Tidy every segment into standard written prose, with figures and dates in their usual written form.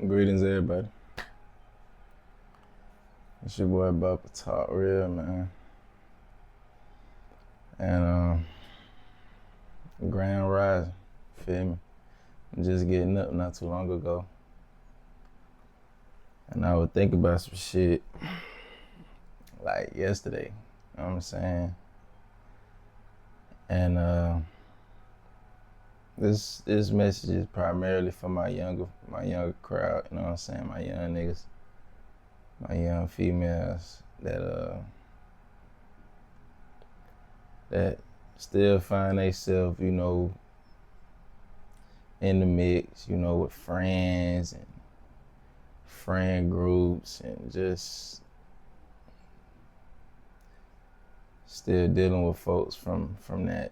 Greetings, everybody. It's your boy Bubba Talk Real, man. And Grand Rising, feel me? I'm just getting up not too long ago. And I would think about some shit like yesterday, you know what I'm saying? And this message is primarily for my younger crowd, you know what I'm saying? My young niggas, my young females that still find themselves, in the mix, with friends and friend groups and just still dealing with folks from that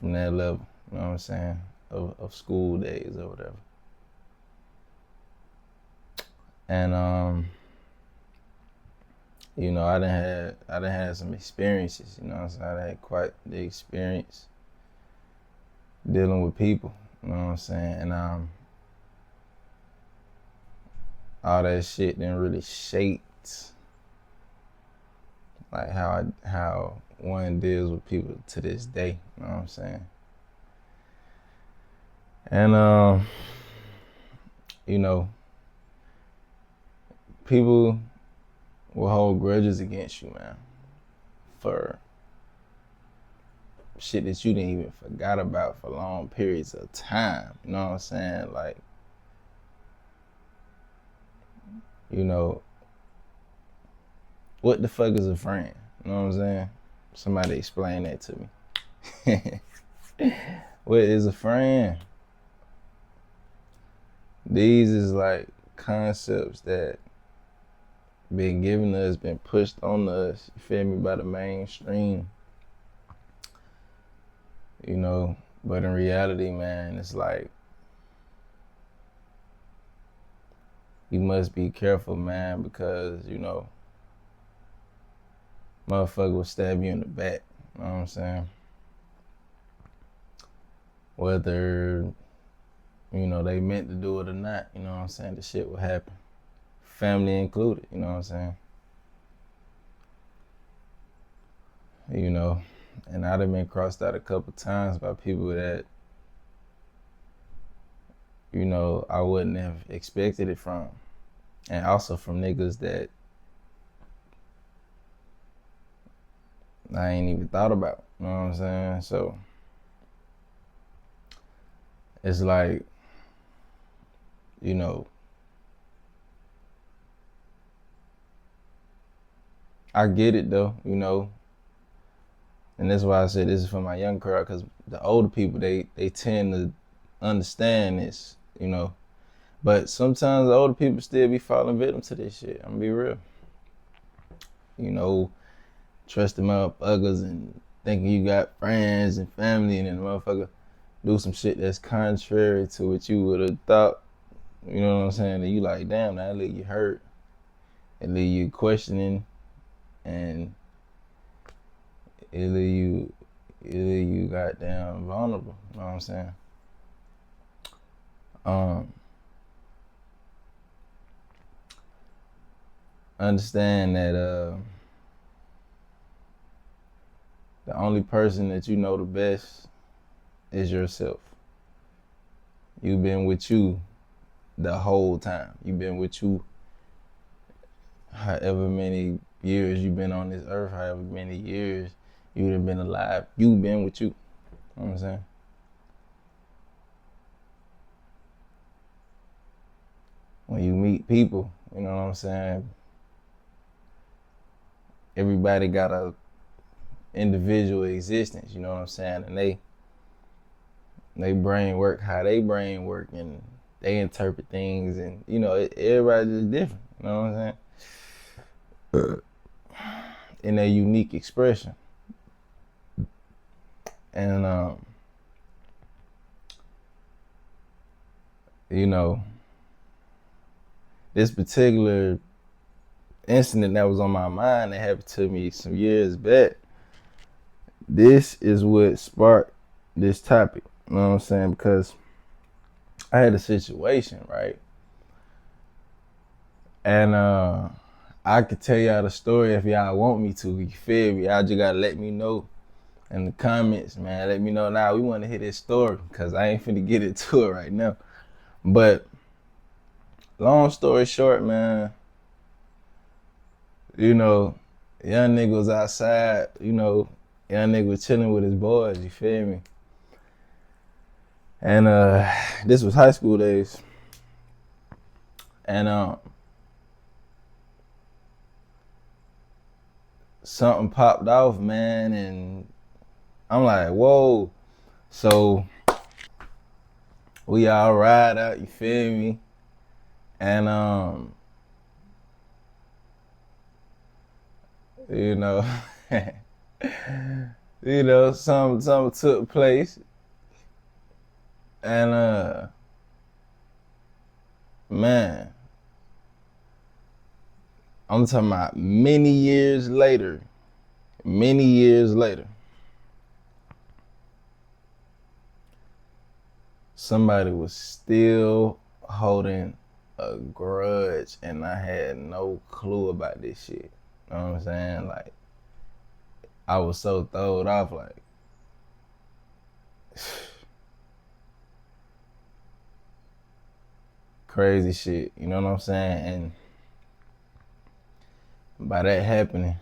level, you know what I'm saying, of school days or whatever. And I done had some experiences, you know what I'm saying? I done had quite the experience dealing with people, you know what I'm saying? And all that shit didn't really shape like how one deals with people to this day, you know what I'm saying? And people will hold grudges against you, man, for shit that you didn't even forgot about for long periods of time, you know what I'm saying? Like, what the fuck is a friend? You know what I'm saying? Somebody explain that to me. What is a friend? These is like concepts that been given to us, been pushed on us, you feel me, by the mainstream. But in reality, man, it's like you must be careful, man, because, motherfucker will stab you in the back, you know what I'm saying? Whether, they meant to do it or not, you know what I'm saying, the shit will happen. Family included, you know what I'm saying? And I'd have been crossed out a couple times by people that, I wouldn't have expected it from. And also from niggas that I ain't even thought about, you know what I'm saying? So it's like, I get it though, and that's why I said this is for my young crowd, because the older people, they tend to understand this, but sometimes the older people still be falling victim to this shit. I'm gonna be real. Trusting motherfuckers and thinking you got friends and family, and then the motherfucker do some shit that's contrary to what you would have thought, you know what I'm saying? And you like, damn, that leave you hurt. It leave you questioning, and it leave you goddamn vulnerable, you know what I'm saying? Understand that the only person that you know the best is yourself. You've been with you the whole time. You've been with you however many years you've been on this earth, however many years you've been alive. You've been with you. You know what I'm saying? When you meet people, you know what I'm saying? Everybody got a individual existence, you know what I'm saying? And they brain work how they brain work, and they interpret things, and everybody's just different, you know what I'm saying? In their unique expression. And this particular incident that was on my mind that happened to me some years back, this is what sparked this topic, you know what I'm saying? Because I had a situation, right? And I could tell y'all the story if y'all want me to. You feel me? Y'all just gotta let me know in the comments, man. Let me know now. We want to hear this story because I ain't finna get into it right now. But long story short, man, you know, young nigga was outside, you know, young nigga was chilling with his boys, you feel me? And this was high school days. And something popped off, man, and I'm like, whoa. So we all ride out, you feel me? And you know, you know, something took place, and man, I'm talking about many years later, somebody was still holding a grudge, and I had no clue about this shit. You know what I'm saying? Like, I was so thrown off, like, crazy shit. You know what I'm saying? And by that happening,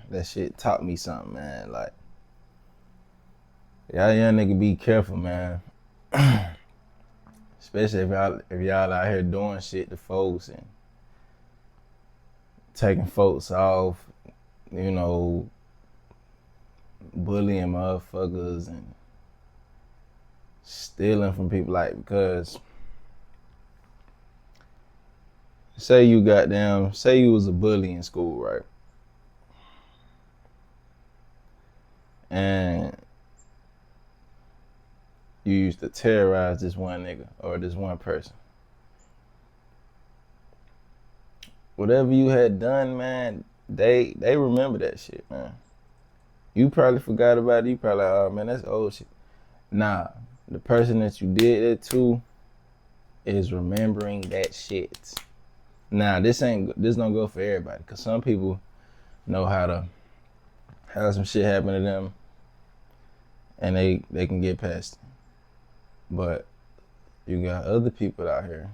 that shit taught me something, man. Like, y'all young nigga be careful, man. Especially if y'all out here doing shit to folks and taking folks off, you know, bullying motherfuckers and stealing from people, like, because say you was a bully in school, right? And you used to terrorize this one nigga or this one person. Whatever you had done, man, they remember that shit, man. You probably forgot about it. You probably like, oh man, that's old shit. Nah, the person that you did it to is remembering that shit. Now, this don't go for everybody, because some people know how to have some shit happen to them and they can get past it. But you got other people out here,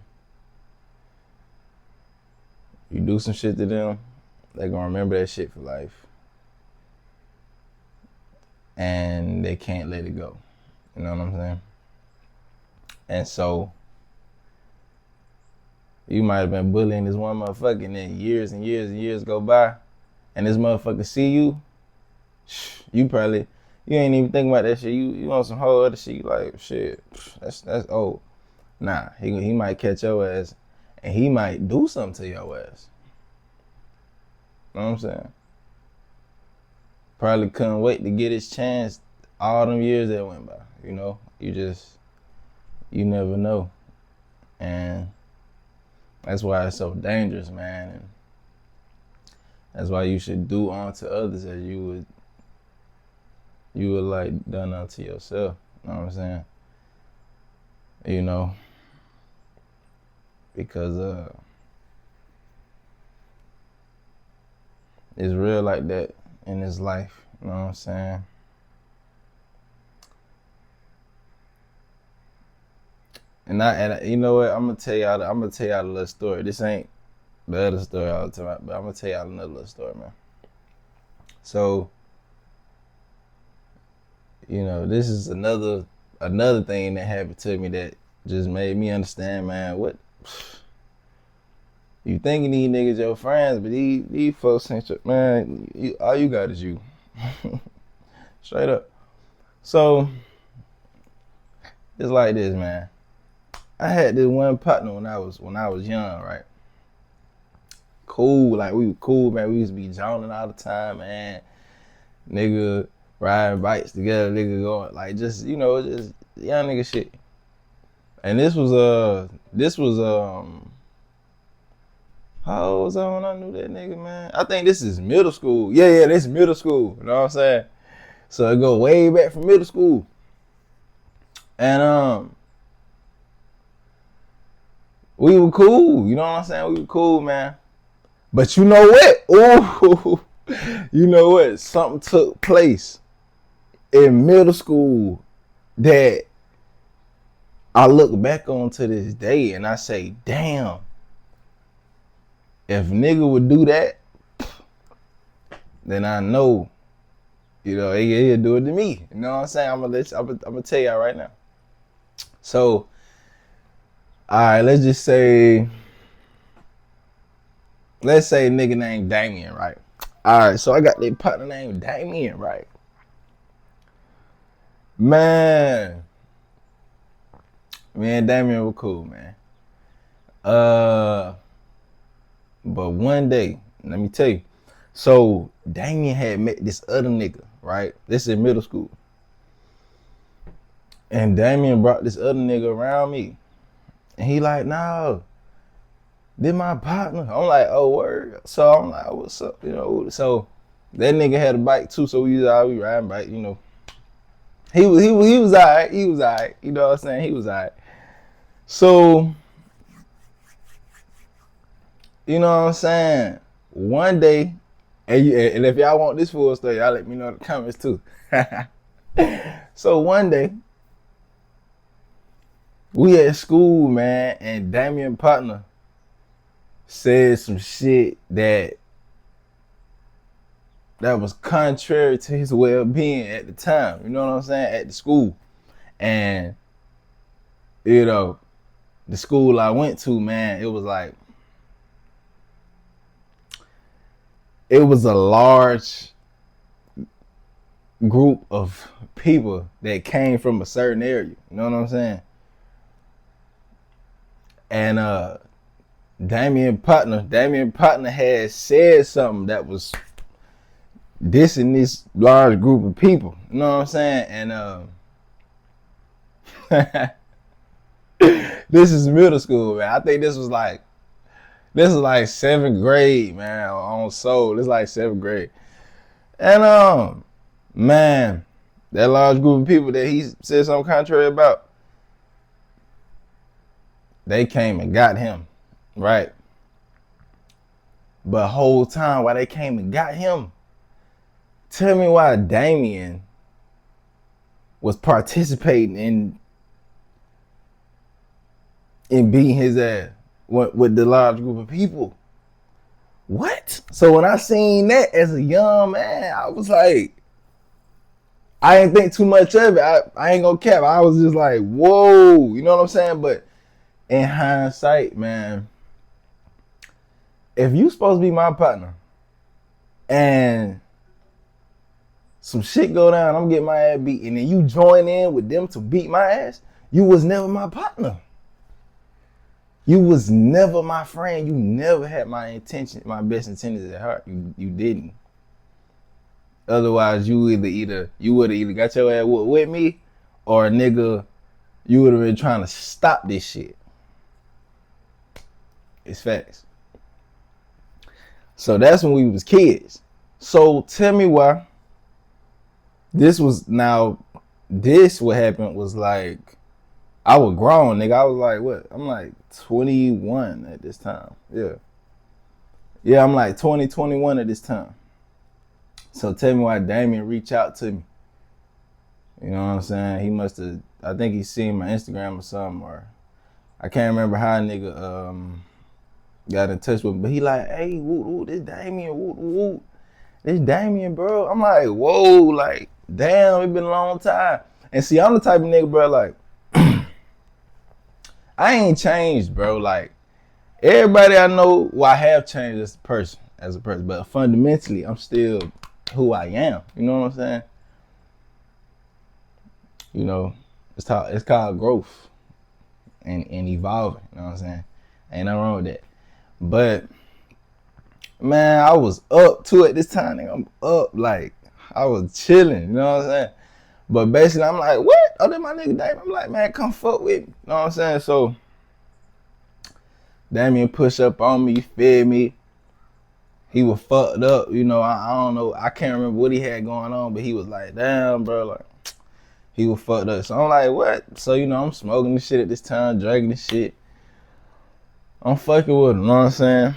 you do some shit to them, they gonna remember that shit for life. And they can't let it go. You know what I'm saying? And so, you might have been bullying this one motherfucker, and then years and years and years go by, and this motherfucker see you, you ain't even thinking about that shit. You on some whole other shit. You like, shit, that's old. Nah, he might catch your ass, and he might do something to your ass. You know what I'm saying? Probably couldn't wait to get his chance all them years that went by. You know, you never know. And that's why it's so dangerous, man. And that's why you should do unto others as you would like done unto yourself. You know what I'm saying? You know, because it's real like that in this life. You know what I'm saying? And you know what? I'm gonna tell y'all a little story. This ain't the other story I was talking about, but I'm gonna tell y'all another little story, man. So, you know, this is another thing that happened to me that just made me understand, man, what you thinking these niggas your friends, but these folks ain't your, man, all you got is you. Straight up. So, it's like this, man. I had this one partner when I was young, right? Cool, like we were cool, man. We used to be joning all the time, man. Nigga riding bikes together, nigga going like just, you know, just young nigga shit. And this was how old was I when I knew that nigga, man? I think this is middle school. Yeah, this is middle school. You know what I'm saying? So it go way back from middle school. And we were cool, you know what I'm saying? We were cool, man. But you know what? Ooh, you know what? Something took place in middle school that I look back on to this day and I say, damn, if nigga would do that, then I know, he'll do it to me. You know what I'm saying? I'm gonna tell y'all right now. So, all right, let's say nigga named Damien, right? All right, so I got that partner named Damien, right? Man, me and Damien were cool, man. But one day, let me tell you. So Damien had met this other nigga, right? This is in middle school. And Damien brought this other nigga around me. And he like, no, this my partner. I'm like, oh, word. So I'm like, what's up? So that nigga had a bike too, so we riding bike, He was all right. He was all right. You know what I'm saying? He was all right. So, you know what I'm saying? One day, and if y'all want this full story, y'all let me know in the comments too. So one day, we at school, man, and Damien partner said some shit that was contrary to his well-being at the time. You know what I'm saying? At the school. And, the school I went to, man, it was a large group of people that came from a certain area. You know what I'm saying? And Damien partner had said something that was dissing this large group of people. You know what I'm saying? And this is middle school, man. I think this was like 7th grade, man, on soul. This is like 7th grade. And man, that large group of people that he said something contrary about, they came and got him, right? But whole time while they came and got him, tell me why Damien was participating in beating his ass with the large group of people. What? So when I seen that as a young man, I was like, I didn't think too much of it. I ain't gonna cap. I was just like, whoa, you know what I'm saying? But in hindsight, man, if you supposed to be my partner and some shit go down, I'm getting my ass beat, and then you join in with them to beat my ass, you was never my partner. You was never my friend. You never had my best intentions at heart. You didn't. Otherwise, you would have either got your ass whooped with me, or a nigga, you would have been trying to stop this shit. It's facts. So that's when we was kids. So tell me why. What happened was like, I was grown, nigga. I was like, what? I'm like 21 at this time. Yeah, I'm like 21 at this time. So tell me why Damien reached out to me. You know what I'm saying? He must have, I think he seen my Instagram or something, or I can't remember how a nigga got in touch with me. But he like, hey, woo, this Damien, woo. This Damien, bro. I'm like, whoa, like, damn, it been a long time. And see, I'm the type of nigga, bro, like, I ain't changed, bro. Like, everybody I know, I have changed as a person. But fundamentally, I'm still who I am. You know what I'm saying? You know, it's called growth and evolving. You know what I'm saying? Ain't nothing wrong with that. But, man, I was up to it this time. Nigga. I'm up, like, I was chilling. You know what I'm saying? But basically, I'm like, what? Oh, that my nigga Damien. I'm like, man, come fuck with me. You know what I'm saying? So, Damien push up on me, fed me. He was fucked up. You know, I don't know. I can't remember what he had going on, but he was like, damn, bro. Like, he was fucked up. So, I'm like, what? So, you know, I'm smoking this shit at this time, drinking this shit. I'm fucking with him. You know what I'm saying?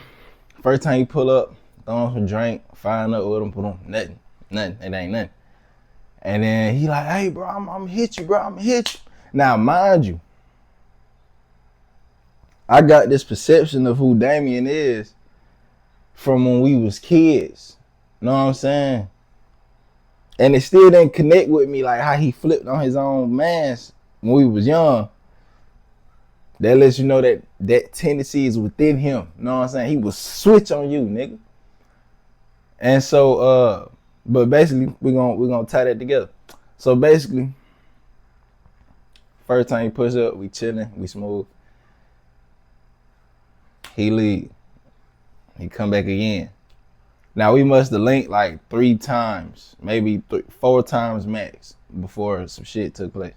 First time you pull up, throw him some drink, find up with him, put on nothing. It ain't nothing. And then he like, hey bro, I'm hit you, bro. I'm hit you. Now mind you, I got this perception of who Damien is from when we was kids. Know what I'm saying? And it still didn't connect with me like how he flipped on his own mans when we was young. That lets you know that tendency is within him. Know what I'm saying? He will switch on you, nigga. And so, but basically, we're gonna tie that together. So basically, first time he push up, we chilling, we smooth. He leave. He come back again. Now we must have linked like 3 times, maybe 4 times max before some shit took place.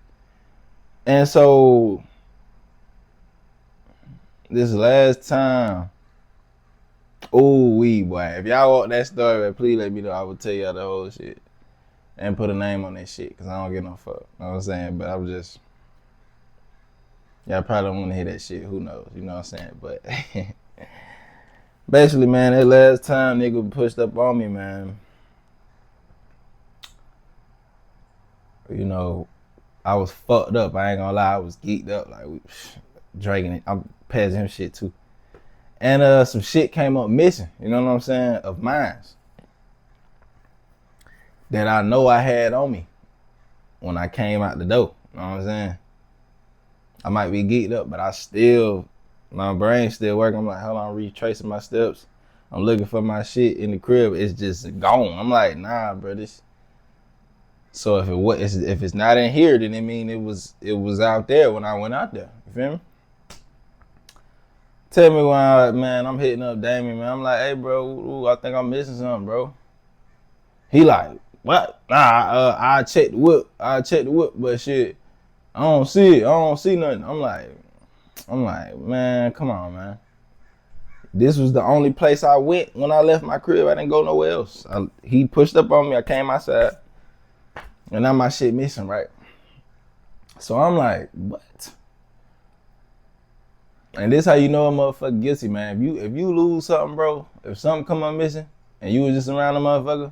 And so this last time, ooh wee boy, if y'all want that story, please let me know. I will tell y'all the whole shit and put a name on that shit, cause I don't get no fuck. You know what I'm saying? But I'm just, y'all probably don't want to hear that shit. Who knows? You know what I'm saying? But basically, man, that last time nigga pushed up on me, man. You know, I was fucked up. I ain't gonna lie, I was geeked up, like we drinking it. I'm passing him shit too. And some shit came up missing, you know what I'm saying, of mine that I know I had on me when I came out the door. You know what I'm saying? I might be geeked up, but my brain's still working. I'm like, hold on, retracing my steps. I'm looking for my shit in the crib. It's just gone. I'm like, nah, bro, this. So if it's not in here, then it mean it was out there when I went out there. You feel me? Tell me when I'm hitting up Damien, man. I'm like, hey, bro, I think I'm missing something, bro. He like, what? Nah, I check the whip. But shit, I don't see it. I don't see nothing. I'm like, man, come on, man. This was the only place I went when I left my crib. I didn't go nowhere else. He pushed up on me. I came outside. And now my shit missing, right? So I'm like, what? And this how you know a motherfucker guilty, man. If you lose something, bro, if something come up missing, and you was just around a motherfucker,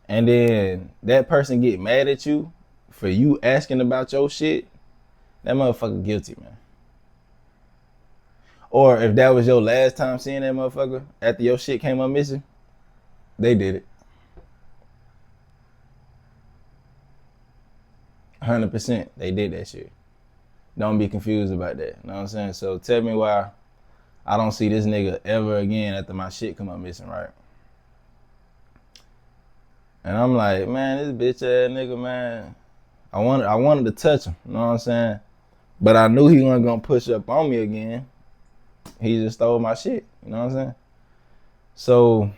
and then that person get mad at you for you asking about your shit, that motherfucker guilty, man. Or if that was your last time seeing that motherfucker after your shit came up missing, they did it. 100%, they did that shit. Don't be confused about that. You know what I'm saying? So tell me why I don't see this nigga ever again after my shit come up missing, right? And I'm like, man, this bitch ass nigga, man. I wanted to touch him, you know what I'm saying? But I knew he wasn't gonna push up on me again. He just stole my shit, you know what I'm saying? So,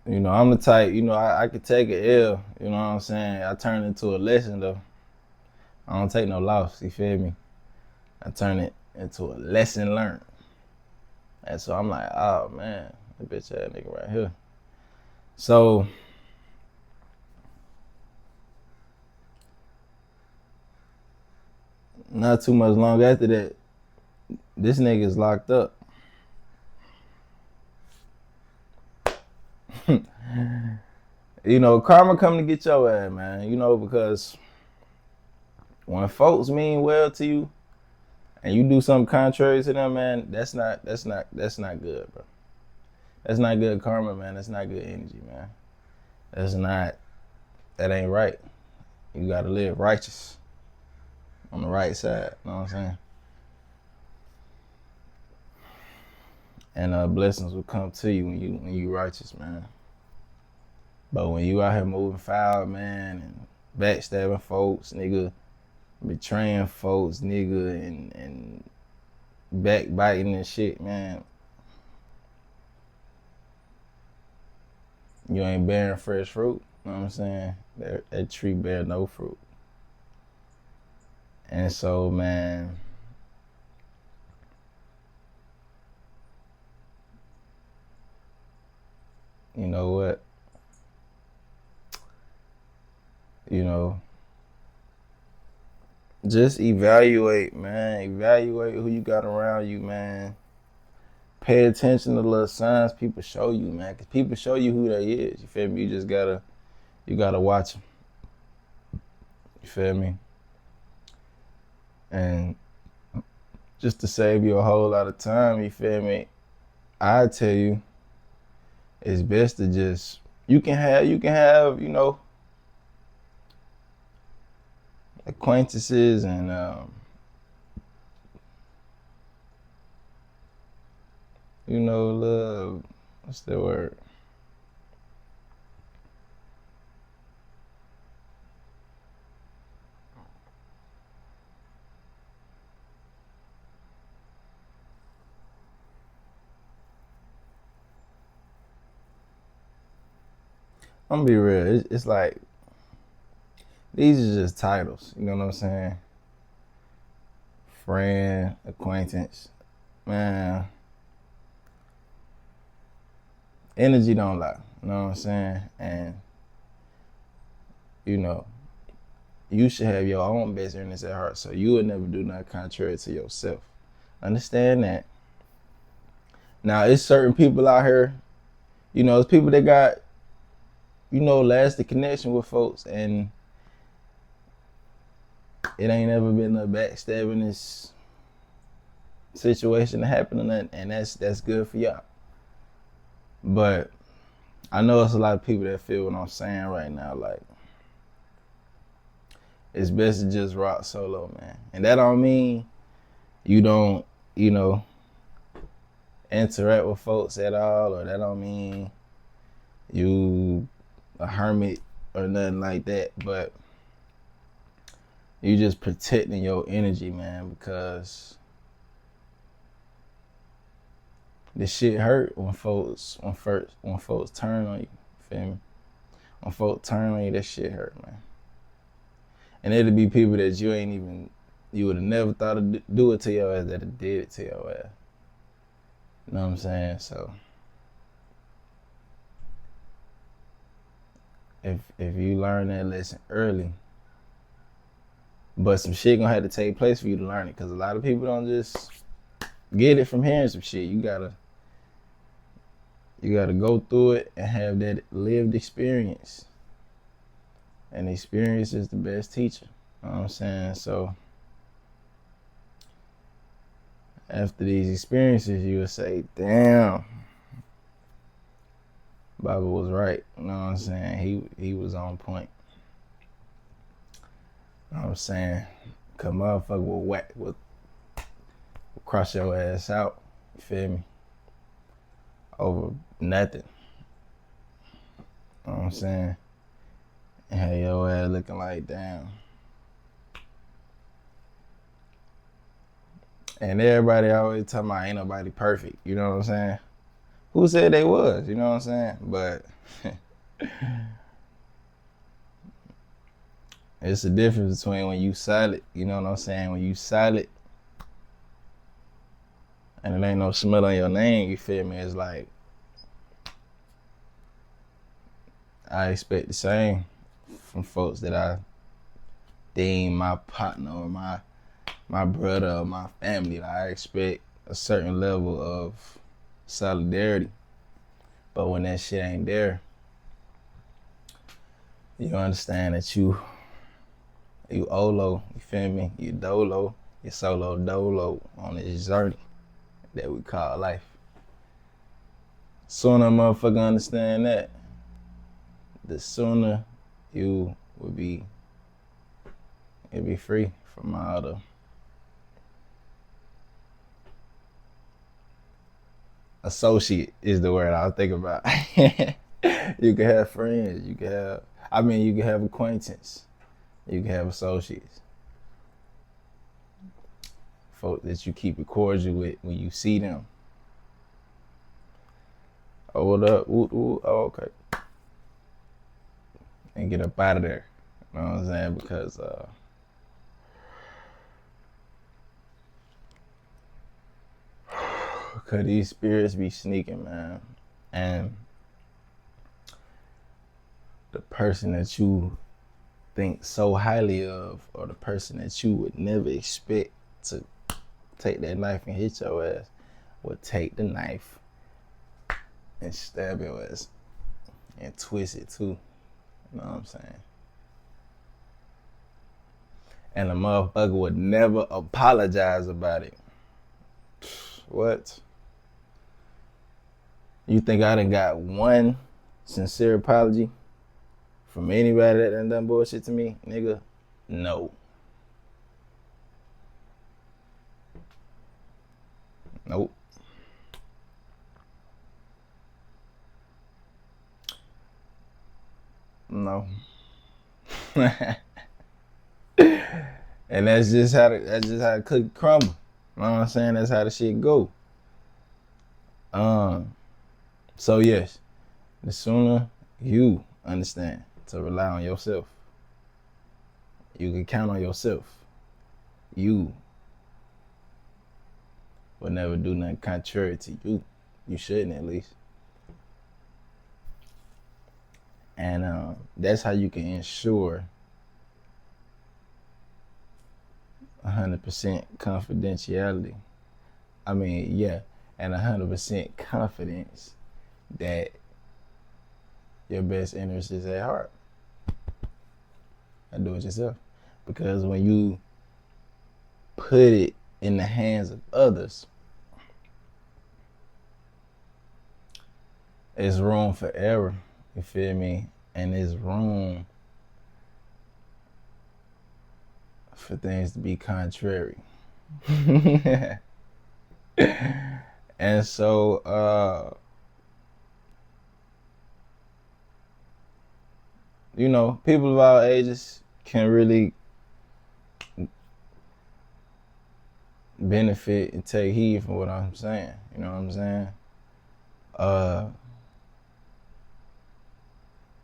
you know, I'm the type, you know, I could take an L, you know what I'm saying? I turn it into a lesson though. I don't take no loss, you feel me? I turn it into a lesson learned. And so I'm like, oh man, that bitch ass nigga right here. So, not too much long after that, this nigga is locked up. You know, karma come to get your ass, man. You know, because when folks mean well to you and you do something contrary to them, man, that's not good, bro. That's not good karma, man. That's not good energy, man. That ain't right. You gotta live righteous on the right side, you know what I'm saying? And blessings will come to you when you righteous, man. But when you out here moving foul, man, and backstabbing folks, nigga, betraying folks, nigga, and backbiting and shit, man, you ain't bearing fresh fruit. You know what I'm saying? That tree bear no fruit. And so, man, you know what? You know, Just evaluate, man. Evaluate who you got around you, man. Pay attention to the little signs people show you, man. Cause people show you who they is. You feel me? You gotta watch them. You feel me? And just to save you a whole lot of time, you feel me? I tell you, it's best to just you know, acquaintances and you know, love. What's the word? I'm gonna be real. It's like these are just titles. You know what I'm saying? Friend, acquaintance, man. Energy don't lie. You know what I'm saying? And you know, you should have your own best interests at heart, so you would never do nothing contrary to yourself. Understand that. Now, it's certain people out here. You know, it's people that got lasting connection with folks, and it ain't ever been a backstabbing this situation to happen or nothing, and that's good for y'all. But I know it's a lot of people that feel what I'm saying right now. Like, it's best to just rock solo, man. And that don't mean you don't, you know, interact with folks at all, or that don't mean you a hermit or nothing like that. But you just protecting your energy, man, because this shit hurt when folks turn on you. Feel me? When folks turn on you, that shit hurt, man. And it'll be people that you would have never thought to do it to your ass that did it to your ass. You know what I'm saying? So if you learn that lesson early, but some shit gonna have to take place for you to learn it, because a lot of people don't just get it from hearing some shit. You gotta go through it and have that lived experience. And experience is the best teacher. You know what I'm saying? So after these experiences, you will say, damn, Baba was right. You know what I'm saying? He was on point. You know what I'm saying? Cause motherfucker will cross your ass out. You feel me? Over nothing. You know what I'm saying? And have your ass looking like, damn. And everybody always talking about ain't nobody perfect. You know what I'm saying? Who said they was? You know what I'm saying? But it's the difference between when you silent. You know what I'm saying? When you silent and it ain't no smell on your name, you feel me? It's like, I expect the same from folks that I deem my partner or my brother or my family. Like, I expect a certain level of solidarity. But when that shit ain't there, you understand that you OLO, you feel me? You dolo, you solo dolo on this journey that we call life. Sooner a motherfucker understand that, the sooner you will be free from all the associate is the word I was thinking about. You can have friends, you can have acquaintance, you can have associates. Folk that you keep it cordial with when you see them. Oh, what up? Ooh, oh, okay. And get up out of there. You know what I'm saying? Because these spirits be sneaking, man. And the person that you think so highly of, or the person that you would never expect to take that knife and hit your ass, would take the knife and stab your ass and twist it too. You know what I'm saying? And the motherfucker would never apologize about it. What? You think I done got one sincere apology from anybody that done bullshit to me, nigga? No. Nope. No. And that's just how the cookie crumble. You know what I'm saying? That's how the shit go. So yes, the sooner you understand to rely on yourself, you can count on yourself. You will never do nothing contrary to you. You shouldn't, at least. And that's how you can ensure 100% confidentiality. I mean, yeah, and 100% confidence that your best interest is at heart. And do it yourself. Because when you put it in the hands of others, it's room for error. You feel me? And there's room for things to be contrary. And so, you know, people of all ages can really benefit and take heed from what I'm saying. You know what I'm saying?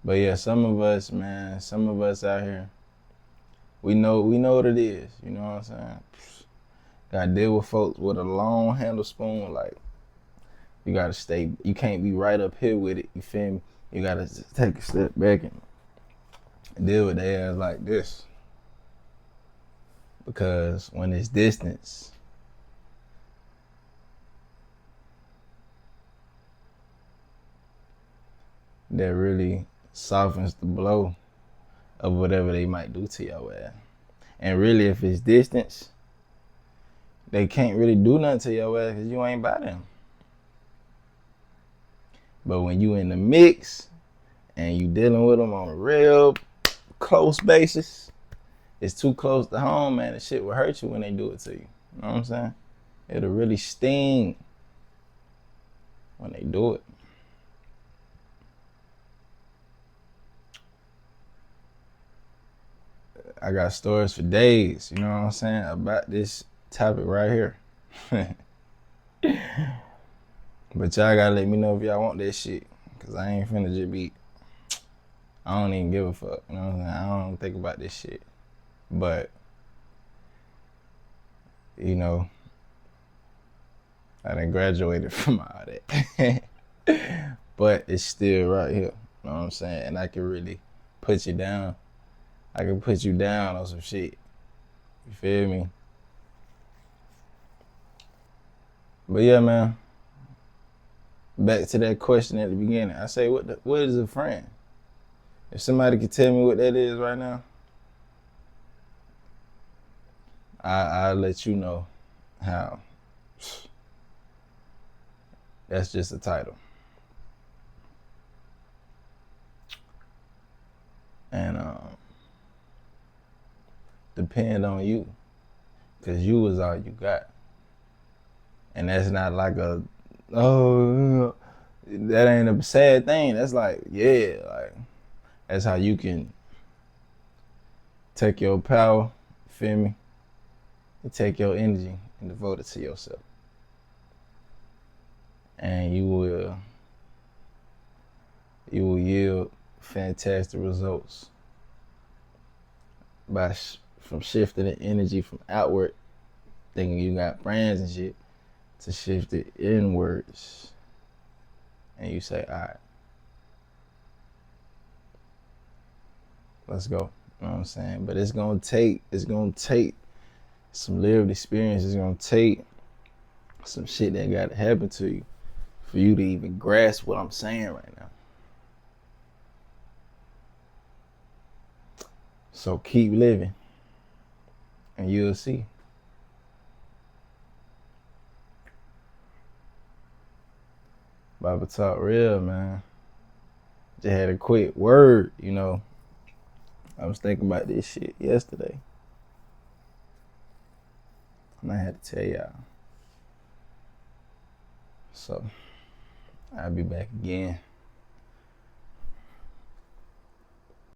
But yeah, some of us out here, we know what it is. You know what I'm saying? Gotta deal with folks with a long handle spoon. Like, you gotta stay, you can't be right up here with it. You feel me? You gotta just take a step back and deal with their ass like this. Because when it's distance, that really softens the blow of whatever they might do to your ass. And really, if it's distance, they can't really do nothing to your ass because you ain't by them. But when you in the mix and you dealing with them on a real close basis, it's too close to home, man. The shit will hurt you when they do it to you. You know what I'm saying? It'll really sting when they do it. I got stories for days, you know what I'm saying, about this topic right here. But y'all gotta let me know if y'all want that shit. Cause I ain't finna just be, I don't even give a fuck, you know what I'm saying? I don't think about this shit. But, you know, I done graduated from all that. But it's still right here, you know what I'm saying? And I can really put you down. I can put you down on some shit. You feel me? But yeah, man. Back to that question at the beginning. I say, what is a friend? If somebody could tell me what that is right now, I'll let you know how. That's just a title. And depend on you. Because you is all you got. And that's not like a, oh, that ain't a sad thing. That's like, yeah, like, that's how you can take your power, feel me, and take your energy and devote it to yourself. And you will yield fantastic results from shifting the energy from outward, thinking you got friends and shit, to shift it inwards. And you say, all right, let's go. You know what I'm saying? But it's gonna take some lived experience. It's gonna take some shit that gotta happen to you for you to even grasp what I'm saying right now. So keep living and you'll see. Bible talk real, man. Just had a quick word, you know. I was thinking about this shit yesterday. And I had to tell y'all. So I'll be back again.